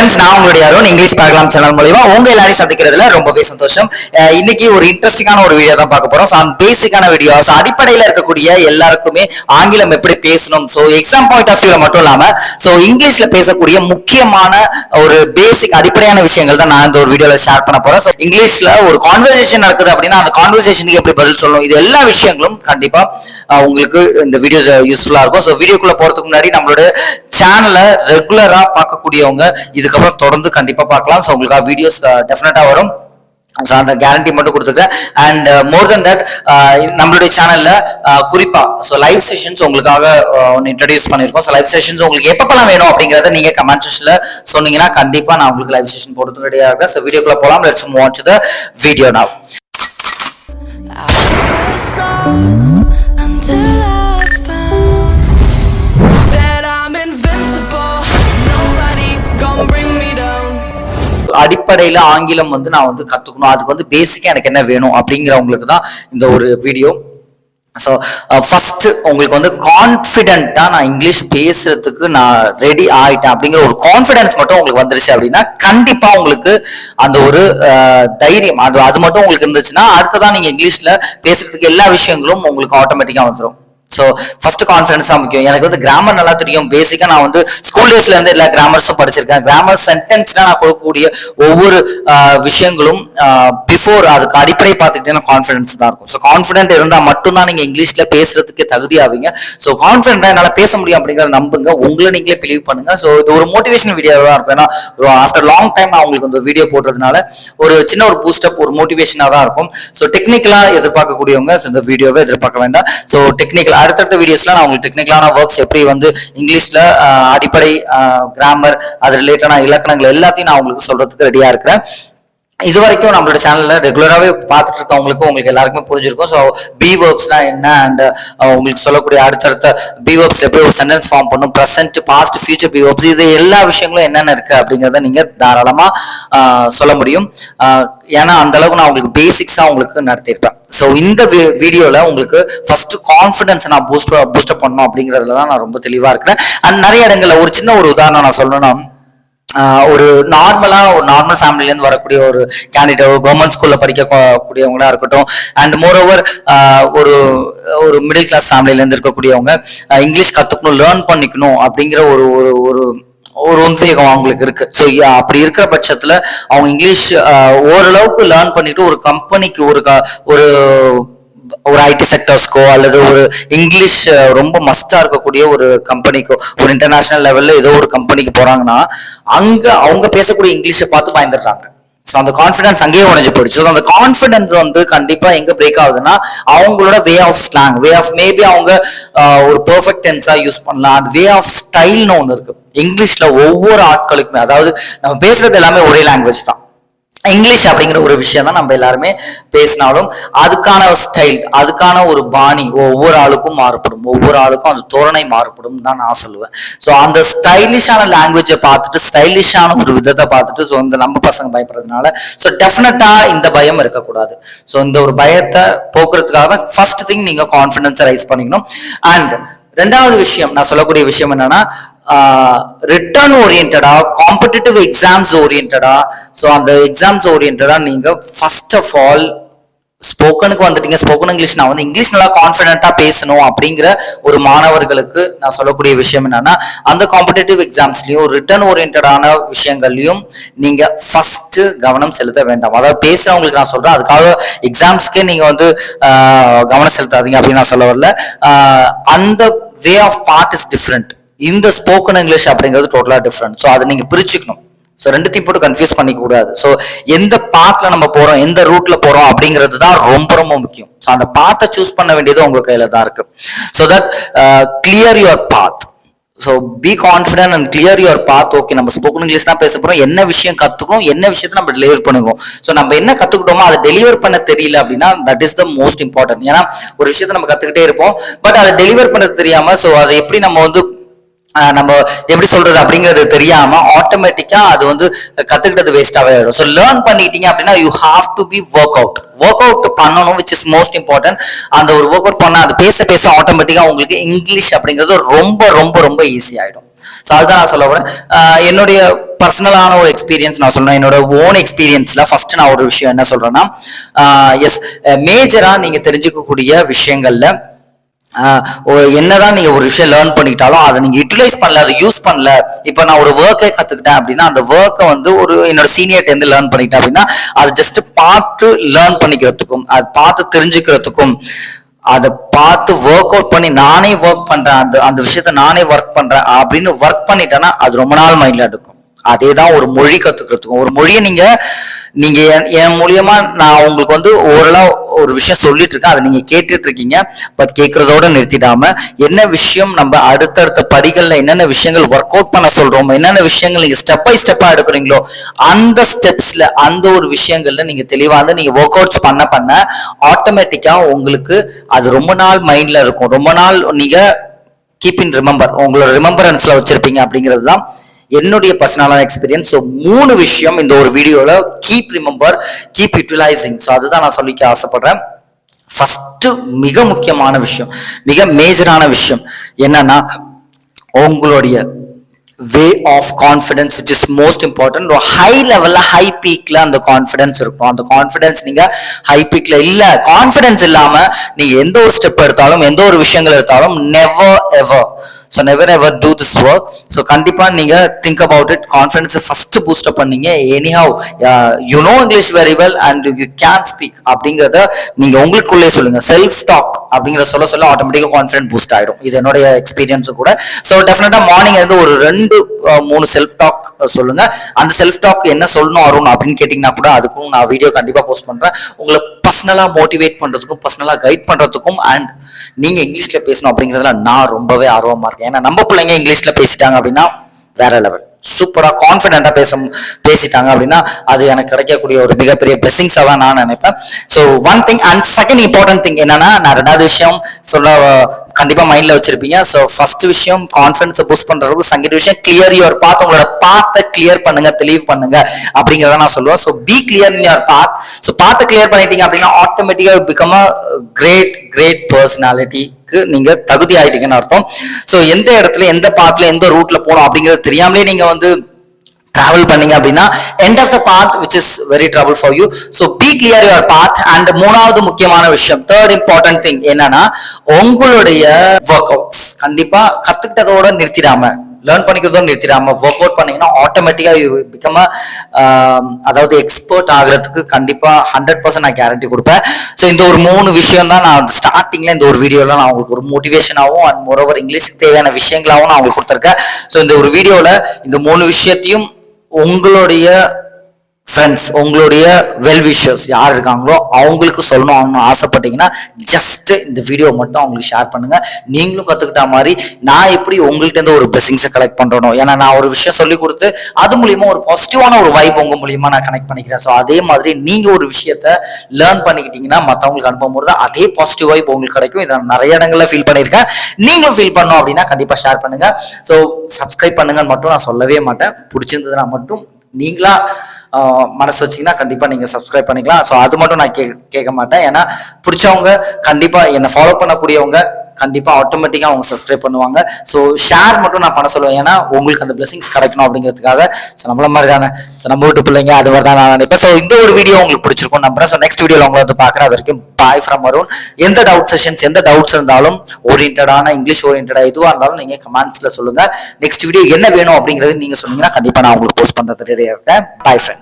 Friends, நான் உங்களுடைய Arun. English பார்க்கலாம் சேனல் மூலமா உங்க எல்லாரையும் சந்திக்கிறதுல ரொம்பவே சந்தோஷம். இன்னைக்கு ஒரு இன்ட்ரெஸ்டிங்கான ஒரு வீடியோ தான் பார்க்க போறோம். அந்த பேசிக்கான வீடியோ, அடிப்படையில் இருக்கக்கூடிய எல்லாருக்குமே ஆங்கிலம் எப்படி பேசணும், ஸோ எக்ஸாம் பாயிண்ட் ஆஃப் வியூல மட்டும் இல்லாம ஸோ இங்கிலீஷ்ல பேசக்கூடிய முக்கியமான ஒரு பேசிக் அடிப்படையான விஷயங்கள் தான் நான் இந்த ஒரு வீடியோல ஷேர் பண்ண போறேன். ஸோ இங்கிலீஷ்ல ஒரு கான்வர்சேஷன் நடக்குது அப்படின்னா அந்த கான்வர்சேஷனுக்கு எப்படி பதில் சொல்லணும், இது எல்லா விஷயங்களும் கண்டிப்பா உங்களுக்கு இந்த வீடியோ யூஸ்ஃபுல்லா இருக்கும். ஸோ வீடியோக்குள்ள போறதுக்கு முன்னாடி நம்மளோட சேனலை ரெகுலரா பார்க்கக்கூடியவங்க இதுக்கப்புறம் தொடர்ந்து கண்டிப்பா பார்க்கலாம். ஸோ உங்களுக்கு வீடியோஸ் டெஃபினட்டா வரும். ஸோ அந்த கேரண்டி மட்டும் கொடுத்துருக்கேன். அண்ட் மோர் தென் தட் நம்மளுடைய சேனல்ல குறிப்பா ஸோ லைவ் செஷன்ஸ் உங்களுக்காக ஒன்று இன்ட்ரடியூஸ் பண்ணியிருக்கோம். ஸோ லைவ் செஷன்ஸ் உங்களுக்கு எப்பப்பெல்லாம் வேணும் அப்படிங்கிறத நீங்க கமெண்ட் செக்ஷன்ல சொன்னீங்கன்னா கண்டிப்பா நான் உங்களுக்கு லைவ் செஷன் போடுறதுக்கு ரெடியா இருக்கேன். ஸோ வீடியோக்குள்ள போகலாம். Let's move on to the video now. அடிப்படையில ஆங்கிலம் நான் கத்துக்கணும், அதுக்கு பேசிக்கா எனக்கு என்ன வேணும் அப்படிங்கிறவங்களுக்கு தான் இந்த ஒரு வீடியோ. ஸோ ஃபர்ஸ்ட் உங்களுக்கு கான்ஃபிடென்ட்டா நான் இங்கிலீஷ் பேசுறதுக்கு நான் ரெடி ஆயிட்டேன் அப்படிங்கிற ஒரு கான்ஃபிடன்ஸ் மட்டும் உங்களுக்கு வந்துருச்சு அப்படின்னா கண்டிப்பா உங்களுக்கு அந்த ஒரு தைரியம் அது மட்டும் உங்களுக்கு இருந்துச்சுன்னா அடுத்ததான் நீங்க இங்கிலீஷ்ல பேசுறதுக்கு எல்லா விஷயங்களும் உங்களுக்கு ஆட்டோமேட்டிக்கா வந்துடும். ஸோ ஃபர்ஸ்ட் கான்ஃபிடன்ஸ் தான் முக்கியம். எனக்கு கிராமர் நல்லா தெரியும். பேசிக்கா நான் ஸ்கூல் டேஸ்ல இருந்து எல்லா கிராமர்ஸும் படிச்சிருக்கேன். கிராமர் சென்டென்ஸ்ல நான் கொடுக்கக்கூடிய ஒவ்வொரு விஷயங்களும் பிஃபோர் அதுக்கு அடிப்படை பார்த்துக்கிட்டே கான்ஃபிடன்ஸ் தான் இருக்கும். ஸோ கான்ஃபிடென்ட் இருந்தால் மட்டும்தான் நீங்க இங்கிலீஷ்ல பேசுறதுக்கு தகுதி ஆவீங்க. ஸோ கான்ஃபிடென்ட்டா என்னால் பேச முடியும் அப்படிங்கிறத நம்புங்க, உங்களை நீங்களே பிலீவ் பண்ணுங்க. ஸோ இது ஒரு மோட்டிவேஷன் வீடியோவா தான் இருக்கும். ஏன்னா ஆஃப்டர் லாங் டைம் நான் உங்களுக்கு இந்த வீடியோ போடுறதுனால ஒரு சின்ன ஒரு பூஸ்டப், ஒரு மோட்டிவேஷனா தான் இருக்கும். ஸோ டெக்னிக்கலா எதிர்பார்க்கக்கூடியவங்க இந்த வீடியோவை எதிர்பார்க்க வேண்டாம். ஸோ டெக்னிக்கல் அடுத்தடுத்த வீடியோஸ்ல நான் உங்களுக்கு டெக்னிக்கலான ஒர்க்ஸ் எப்படி இங்கிலீஷ்ல அடிப்படை கிராமர் அது ரிலேட்டடான இலக்கணங்கள் எல்லாத்தையும் நான் உங்களுக்கு சொல்றதுக்கு ரெடியா இருக்கிறேன். இது வரைக்கும் நம்மளோட சேனல்ல ரெகுலராகவே பார்த்துட்டு இருக்கவங்களுக்கும் உங்களுக்கு எல்லாருக்குமே புரிஞ்சிருக்கும். ஸோ பி வேர்ப்ஸ்னா என்ன அண்ட் உங்களுக்கு சொல்லக்கூடிய அடுத்தடுத்த பி வேர்ப்ஸ் எப்படி ஒரு சென்டென்ஸ் ஃபார்ம் பண்ணும், present, past, future be verbs, இது எல்லா விஷயங்களும் என்னென்ன இருக்கு அப்படிங்கிறத நீங்க தாராளமா சொல்ல முடியும். ஏன்னா அந்த அளவுக்கு நான் உங்களுக்கு பேசிக்ஸா உங்களுக்கு நடத்தியிருப்பேன். ஸோ இந்த வீடியோல உங்களுக்கு ஃபர்ஸ்ட் கான்ஃபிடன்ஸ் நான் பூஸ்டப் பண்ணணும் அப்படிங்கிறதுல தான் நான் ரொம்ப தெளிவா இருக்கிறேன். அண்ட் நிறைய இடங்கள்ல ஒரு சின்ன ஒரு உதாரணம் நான் சொல்லணும்னா, ஒரு நார்மல் ஃபேமிலில இருந்து வரக்கூடிய ஒரு கேண்டிடேட், ஒரு கவர்மெண்ட் ஸ்கூல்ல படிக்கக்கூடியவங்களா இருக்கட்டும், அண்ட் மோர் ஓவர் ஒரு மிடில் கிளாஸ் ஃபேமிலில இருந்து இருக்கக்கூடியவங்க இங்கிலீஷ் கத்துக்கணும், லேர்ன் பண்ணிக்கணும் அப்படிங்கிற ஒரு ஒரு ஒரு உத்வேகம் அவங்களுக்கு இருக்கு. ஸோ அப்படி இருக்கிற பட்சத்துல அவங்க இங்கிலீஷ் ஓரளவுக்கு லேர்ன் பண்ணிட்டு ஒரு கம்பெனிக்கு ஒரு ஐடி செக்டர்ஸ்க்கோ அல்லது ஒரு இங்கிலீஷ் ரொம்ப மஸ்டா இருக்கக்கூடிய ஒரு கம்பெனிக்கோ, ஒரு இன்டர்நேஷனல் லெவல்ல ஏதோ ஒரு கம்பெனிக்கு போறாங்கன்னா அங்க அவங்க பேசக்கூடிய இங்கிலீஷை பார்த்து பயந்துடுறாங்க. ஸோ அந்த கான்ஃபிடன்ஸ் அங்கேயே உடஞ்சு போயிடுச்சு. ஸோ அந்த கான்ஃபிடன்ஸ் கண்டிப்பா எங்க பிரேக் ஆகுதுன்னா அவங்களோட way of slang, way of maybe அவங்க ஒரு பெர்ஃபெக்ட் டென்ஸா யூஸ் பண்ணலாம். அது வே ஆஃப் ஸ்டைல்னு ஒன்று இருக்கு இங்கிலீஷ்ல. ஒவ்வொரு ஆட்களுக்குமே, அதாவது நம்ம பேசுறது எல்லாமே ஒரே லாங்குவேஜ் தான். இங்கிலீஷ் அப்படிங்கிற ஒரு விஷயம் தான் நம்ம எல்லாருமே பேசினாலும் அதுக்கான ஸ்டைல், அதுக்கான ஒரு பாணி ஒவ்வொரு ஆளுக்கும் மாறுபடும், ஒவ்வொரு ஆளுக்கும் அந்த தோரணை மாறுபடும் தான் நான் சொல்லுவேன். ஸோ அந்த ஸ்டைலிஷான லாங்குவேஜை பார்த்துட்டு, ஸ்டைலிஷான ஒரு விதத்தை பார்த்துட்டு ஸோ இந்த நம்ம பசங்க பயப்படுறதுனால ஸோ டெஃபினட்டா இந்த பயம் இருக்கக்கூடாது. ஸோ இந்த ஒரு பயத்தை போக்குறதுக்காக தான் ஃபர்ஸ்ட் திங் நீங்க கான்ஃபிடன்ஸை ரைஸ் பண்ணிக்கணும். அண்ட் ரெண்டாவது விஷயம் நான் சொல்லக்கூடிய விஷயம் என்னன்னா, ரிட்டர்ன் ஓரியன்டா, காம்படிட்டிவ் எக்ஸாம்ஸ் ஓரியன்டா. ஸோ அந்த எக்ஸாம்ஸ் ஓரியன்டா நீங்க ஃபர்ஸ்ட் ஆஃப் ஆல் ஸ்போக்கனுக்கு வந்துட்டீங்க. ஸ்போக்கன் இங்கிலீஷ் நான் இங்கிலீஷ் நல்லா கான்ஃபிடென்ட்டா பேசணும் அப்படிங்கிற ஒரு மாணவர்களுக்கு நான் சொல்லக்கூடிய விஷயம் என்னன்னா, அந்த காம்படிட்டிவ் எக்ஸாம்ஸ்லயும் ரிட்டர்ன் ஓரியன்டான விஷயங்கள்லயும் நீங்க ஃபர்ஸ்ட் கவனம் செலுத்த வேண்டாம். அதாவது பேசுறவங்களுக்கு நான் சொல்றேன், அதுக்காக எக்ஸாம்ஸ்க்கே நீங்க கவனம் செலுத்தாதீங்க அப்படின்னு நான் சொல்ல வரல. அந்த way of part is different. இந்த ஸ்போக்கன் இங்கிலீஷ் அப்படிங்கிறது டோட்டலா டிஃப்ரெண்ட். ஸோ அதை நீங்க பிரிச்சுக்கணும். ஸோ ரெண்டுத்தையும் போட்டு கன்ஃபியூஸ் பண்ணிக்க கூடாது. ஸோ எந்த பாத்ல நம்ம போறோம், எந்த ரூட்ல போறோம் அப்படிங்கிறது தான் ரொம்ப ரொம்ப முக்கியம். ஸோ அந்த பாத்தை சூஸ் பண்ண வேண்டியது உங்க கையில தான் இருக்கு. So that clear your path. So be confident and clear your path. Okay, நம்ம ஸ்போக்கன் இங்கிலீஷ் தான் பேச போறோம், என்ன விஷயம் கத்துக்கணும், என்ன விஷயத்தை நம்ம டெலிவர் பண்ணுவோம். ஸோ நம்ம என்ன கத்துக்கிட்டோமோ அதை டெலிவர் பண்ண தெரியல அப்படின்னா that is the most important. ஏன்னா ஒரு விஷயத்தை நம்ம கத்துக்கிட்டே இருப்போம், பட் அதை டெலிவர் பண்ண தெரியாம, ஸோ அதை எப்படி நம்ம எப்படி சொல்றது அப்படிங்கிறது தெரியாம ஆட்டோமேட்டிக்கா அது கத்துக்கிட்டது வேஸ்டாவே ஆயிடும். ஸோ லேர்ன் பண்ணிட்டீங்க அப்படின்னா you have to be work out பண்ணணும், விச் இஸ் மோஸ்ட் இம்பார்ட்டன்ட். அந்த ஒரு ஒர்க் அவுட் பண்ண அது பேச ஆட்டோமேட்டிக்கா உங்களுக்கு இங்கிலீஷ் அப்படிங்கிறது ரொம்ப ரொம்ப ரொம்ப ஈஸி ஆயிடும். ஸோ அதுதான் நான் சொல்ல வரேன். என்னுடைய பர்சனலான ஒரு எக்ஸ்பீரியன்ஸ் நான் சொல்றேன். என்னோட ஓன் எக்ஸ்பீரியன்ஸ்ல ஃபர்ஸ்ட் நான் ஒரு விஷயம் என்ன சொல்றேன்னா, எஸ், மேஜரா நீங்க தெரிஞ்சுக்கக்கூடிய விஷயங்கள்ல என்னதான் நீங்க ஒரு விஷயம் லேர்ன் பண்ணிக்கிட்டாலும் அதை நீங்க யூட்டிலைஸ் பண்ணல, அதை யூஸ் பண்ணல. இப்ப நான் ஒரு ஒர்க்கை கத்துக்கிட்டேன் அப்படின்னா அந்த ஒர்க்கை வந்து ஒரு என்னோட சீனியர்ட்ட இருந்து லேர்ன் பண்ணிக்கிட்டேன் அப்படின்னா அது ஜஸ்ட் பார்த்து லேர்ன் பண்ணிக்கிறதுக்கும், அது பார்த்து தெரிஞ்சுக்கிறதுக்கும், அதை பார்த்து ஒர்க் அவுட் பண்ணி நானே ஒர்க் பண்றேன், அந்த விஷயத்த நானே ஒர்க் பண்றேன் அப்படின்னு ஒர்க் பண்ணிட்டேன்னா அது ரொம்ப நாள் மைண்ட்ல எடுக்கும். அதேதான் ஒரு மொழி கத்துக்கிறதுக்கும். ஒரு மொழியை நீங்க என் மூலியமா நான் உங்களுக்கு வந்து ஓரளவு ஒரு விஷயம் சொல்லிட்டு இருக்கேன், அதை நீங்க கேட்டுட்டு இருக்கீங்க. பட் கேட்கறதோட நிறுத்திடாம என்ன விஷயம் நம்ம அடுத்தடுத்த படிகள்ல என்னென்ன விஷயங்கள் ஒர்க் அவுட் பண்ண சொல்றோமோ, என்னென்ன விஷயங்கள் நீங்க ஸ்டெப் பை ஸ்டெப்பா எடுக்கிறீங்களோ அந்த ஸ்டெப்ஸ்ல அந்த ஒரு விஷயங்கள்ல நீங்க தெளிவா வந்து நீங்க ஒர்க் அவுட்ஸ் பண்ண ஆட்டோமேட்டிக்கா உங்களுக்கு அது ரொம்ப நாள் மைண்ட்ல இருக்கும். ரொம்ப நாள் நீங்க கீப் இன் ரிமெம்பர், உங்களோட ரிமெம்பரன்ஸ்ல வச்சிருப்பீங்க அப்படிங்கிறது தான் என்னுடைய பர்சனலான எக்ஸ்பீரியன்ஸ். ஸோ 3 விஷயம் இந்த ஒரு வீடியோல keep remember, keep utilising. So அதுதான் நான் சொல்லிக்க ஆசைப்படுறேன். ஃபர்ஸ்ட் மிக முக்கியமான விஷயம், மிக மேஜரான விஷயம் என்னன்னா உங்களுடைய way of confidence which is most important. High லெவல்ல ஹை பீக்ல அந்த கான்ஃபிடன்ஸ் இருக்கும். அந்த கான்ஃபிடன்ஸ் நீங்க ஹை பீக்ல இல்ல, கான்ஃபிடன்ஸ் இல்லாம நீங்க எந்த ஒரு ஸ்டெப் எடுத்தாலும் எந்த ஒரு விஷயங்கள் எடுத்தாலும் never ever, so never ever do this work. So கண்டிப்பா நீங்க think about it. Confidence first boost up பண்ணீங்க. Anyhow you know English very well and you can speak அப்படிங்கிறத நீங்க உங்களுக்குள்ளே சொல்லுங்க. செல்ஃப் டாக் அப்படிங்கிற சொல்ல ஆட்டோமேட்டிக்கா கான்ஃபிடன்ஸ் பூஸ்ட் ஆயிடும். இது என்னுடைய எக்ஸ்பீரியன்ஸ் கூட. ஸோ டெஃபினட்டா மார்னிங் வந்து ஒரு 2-3 செல்ஃப் டாக் சொல்லுங்க. அந்த செல்ஃப் டாக் என்ன சொல்லணும் அருண் அப்படின்னு கேட்டீங்கன்னா கூட அதுக்கும் நான் வீடியோ கண்டிப்பா போஸ்ட் பண்றேன். உங்களை பர்சனலா மோட்டிவேட் பண்றதுக்கும், பர்சனலா கைட் பண்றதுக்கும், அண்ட் நீங்க இங்கிலீஷ்ல பேசணும் அப்படிங்கிறதுல நான் ரொம்பவே ஆர்வமா இருக்கேன். ஏன்னா நம்ம பிள்ளைங்க இங்கிலீஷ்ல பேசிட்டாங்க அப்படின்னா வேற லெவல், சூப்பரா கான்ஃபிடென்ட்டா பேசிட்டாங்க அப்படின்னா அது எனக்கு கிடைக்கக்கூடிய ஒரு மிகப்பெரிய பிளெஸிங்ஸா தான் நான் நினைப்பேன். So one thing and second important thing என்னன்னா, நான் 2வது விஷயம் சொல்ல கண்டிப்பா மைண்ட்ல வச்சிருப்பீங்க. ஸோ ஃபர்ஸ்ட் விஷயம் கான்ஃபிடன்ஸை பூஸ்ட் பண்றதுக்கு, செகண்ட் விஷயம் கிளியர் யுவர் பாத். உங்களோட பாத்தை கிளியர் பண்ணுங்க, தெளிவு பண்ணுங்க அப்படிங்கிறத நான் சொல்லுவேன். So be clear in your path. So பாத்தை கிளியர் பண்ணிட்டீங்க அப்படின்னா ஆட்டோமேட்டிக்கா பிகம் அ கிரேட் பர்சனாலிட்டி நீங்க தகுதி ஆயிட்டீங்கன்னு அர்த்தம். சோ எந்த இடத்துல எந்த பாத்ல எந்த ரூட்ல போகணும் அப்படிங்கிறது தெரியாமலே நீங்க வந்து டிராவல் பண்ணீங்க அப்படின்னா end of the path which is very trouble for you. So be clear your path. And 3வது முக்கியமான விஷயம், third important thing என்னன்னா உங்களுடைய ஒர்க் அவுட்ஸ் கண்டிப்பா கத்துக்கிட்டதோட நிறுத்திடாம, லேர்ன் பண்ணிக்கிறதோட நிறுத்திடாம ஒர்க் அவுட் பண்ணீங்கன்னா ஆட்டோமேட்டிக்கா யூ பிகம் அதாவது எக்ஸ்பர்ட் ஆகிறதுக்கு கண்டிப்பா 100% நான் கேரண்டி கொடுப்பேன். ஸோ இந்த ஒரு 3 விஷயம் தான் நான் ஸ்டார்டிங்ல இந்த ஒரு வீடியோல நான் உங்களுக்கு ஒரு மோட்டிவேஷனாகவும் அண்ட் மோரோவர் இங்கிலீஷ்க்கு தேவையான விஷயங்களாகவும் நான் உங்களுக்கு கொடுத்துருக்கேன். ஸோ இந்த ஒரு வீடியோல இந்த 3 விஷயத்தையும் உங்களுடைய ஃப்ரெண்ட்ஸ், உங்களுடைய வெல் விஷர்ஸ் யார் இருக்காங்களோ அவங்களுக்கு சொல்லணும் அவங்க ஆசைப்பட்டீங்கன்னா ஜஸ்ட் இந்த வீடியோ மட்டும் அவங்களுக்கு ஷேர் பண்ணுங்க. நீங்களும் கத்துக்கிட்ட மாதிரி நான் எப்படி உங்கள்கிட்ட இருந்து ஒரு பிளெஸிங்ஸை கலெக்ட் பண்றேனோ, ஏன்னா நான் ஒரு விஷயம் சொல்லி கொடுத்து அது மூலியமா ஒரு பாசிட்டிவான ஒரு வைப் உங்க மூலியமா நான் கனெக்ட் பண்ணிக்கிறேன். ஸோ அதே மாதிரி நீங்க ஒரு விஷயத்த லேர்ன் பண்ணிக்கிட்டீங்கன்னா மற்றவங்களுக்கு அனுப்பும்போது அதே பாசிட்டிவ் வைப் உங்களுக்கு கிடைக்கும். இதை நான் நிறைய இடங்கள்ல ஃபீல் பண்ணியிருக்கேன். நீங்களும் ஃபீல் பண்ணோம் அப்படின்னா கண்டிப்பா ஷேர் பண்ணுங்க. ஸோ சப்ஸ்கிரைப் பண்ணுங்கன்னு மட்டும் நான் சொல்லவே மாட்டேன். பிடிச்சிருந்ததுன்னா மட்டும் நீங்களா மனசு வச்சிங்கன்னா கண்டிப்பா நீங்க சப்ஸ்கிரைப் பண்ணிக்கலாம். ஸோ அது மட்டும் நான் கேட்க மாட்டேன். ஏன்னா பிடிச்சவங்க கண்டிப்பா என்னை ஃபாலோ பண்ணக்கூடியவங்க கண்டிப்பா ஆட்டோமேட்டிக்கா அவங்க சப்ஸ்கிரைப் பண்ணுவாங்க. ஸோ ஷேர் மட்டும் நான் பண்ண சொல்லுவேன். ஏன்னா உங்களுக்கு அந்த பிளெஸிங்ஸ் கிடைக்கணும் அப்படிங்கிறதுக்காக. ஸோ நம்மள மாதிரி தானே, ஸோ நம்ம வீட்டு பிள்ளைங்க அது மாதிரி தான் நான் நினைப்பேன். ஸோ இந்த ஒரு வீடியோ உங்களுக்கு பிடிச்சிருக்கும் நம்புறேன். ஸோ நெக்ஸ்ட் வீடியோல உங்களை வந்து பார்க்குறேன். அது வரைக்கும் பாய் ஃப்ரம் அருண். எந்த டவுட் செஷன்ஸ், எந்த டவுட்ஸ் இருந்தாலும் ஓரியன்டான இங்கிலீஷ் ஓரியன்டா எதுவாக இருந்தாலும் நீங்க கமெண்ட்ஸ்ல சொல்லுங்க. நெக்ஸ்ட் வீடியோ என்ன வேணும் அப்படிங்கிறது நீங்க சொன்னீங்கன்னா கண்டிப்பா நான் உங்களுக்கு போஸ்ட் பண்றது ரெடியா இருக்கேன். Bye friends.